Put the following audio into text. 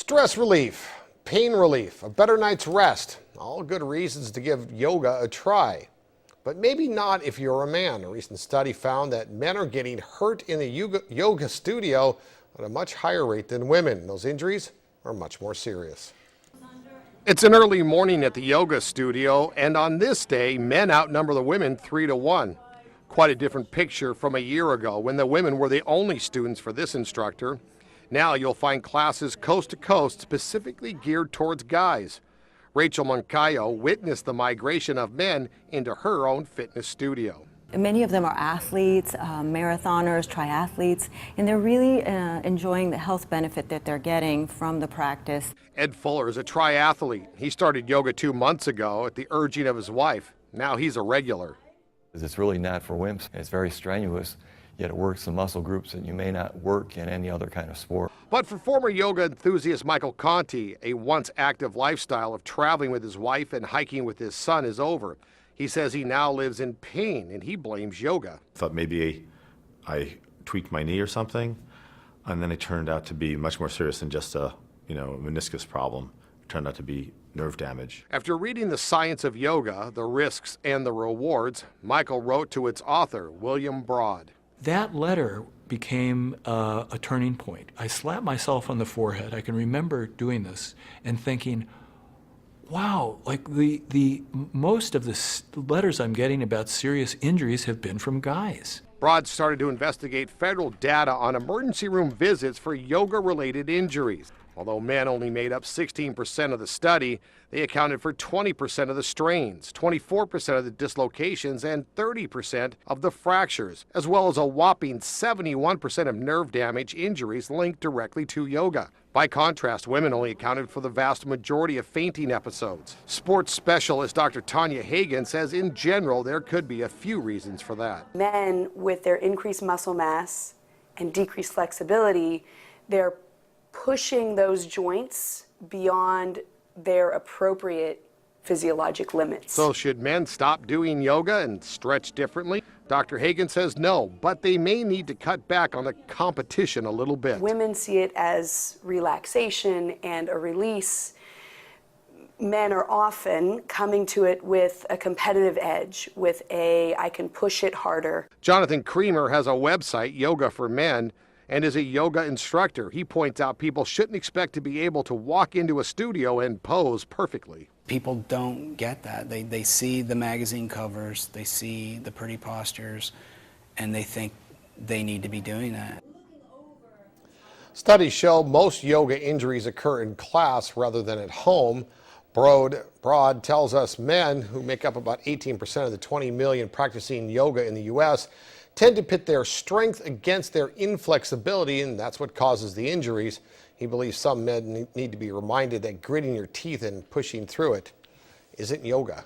Stress relief, pain relief, a better night's rest, all good reasons to give yoga a try. But maybe not if you're a man. A recent study found that men are getting hurt in the yoga studio at a much higher rate than women. Those injuries are much more serious. It's an early morning at the yoga studio, and on this day, men outnumber the women 3-1. Quite a different picture from a year ago when the women were the only students for this instructor. Now you'll find classes coast to coast specifically geared towards guys. Rachel Moncayo witnessed the migration of men into her own fitness studio. Many of them are athletes, marathoners, triathletes, and they're really enjoying the health benefit that they're getting from the practice. Ed Fuller is a triathlete. He started yoga 2 months ago at the urging of his wife. Now he's a regular. It's really not for wimps. It's very strenuous, yet it works the muscle groups that you may not work in any other kind of sport. But for former yoga enthusiast Michael Conti, a once active lifestyle of traveling with his wife and hiking with his son is over. He says he now lives in pain and he blames yoga. I thought maybe I tweaked my knee or something, and then it turned out to be much more serious than just a meniscus problem. It turned out to be nerve damage. After reading The Science of Yoga, the Risks and the Rewards, Michael wrote to its author, William Broad. That letter became a turning point. I slapped myself on the forehead. I can remember doing this and thinking, wow, like the most of the letters I'm getting about serious injuries have been from guys. Broad started to investigate federal data on emergency room visits for yoga-related injuries. Although men only made up 16% of the study, they accounted for 20% of the strains, 24% of the dislocations, and 30% of the fractures, as well as a whopping 71% of nerve damage injuries linked directly to yoga. By contrast, women only accounted for the vast majority of fainting episodes. Sports specialist Dr. Tanya Hagan says in general there could be a few reasons for that. Men, with their increased muscle mass and decreased flexibility, they're pushing those joints beyond their appropriate physiologic limits. So should men stop doing yoga and stretch differently? Dr. Hagan says no, but they may need to cut back on the competition a little bit. Women see it as relaxation and a release. Men are often coming to it with a competitive edge, with I can push it harder. Jonathan Creamer has a website, Yoga for Men, and is a yoga instructor. He points out people shouldn't expect to be able to walk into a studio and pose perfectly. People don't get that. They see the magazine covers, they see the pretty postures, and they think they need to be doing that. Studies show most yoga injuries occur in class rather than at home. Broad tells us men, who make up about 18% of the 20 million practicing yoga in the U.S., tend to pit their strength against their inflexibility, and that's what causes the injuries. He believes some men need to be reminded that gritting your teeth and pushing through it isn't yoga.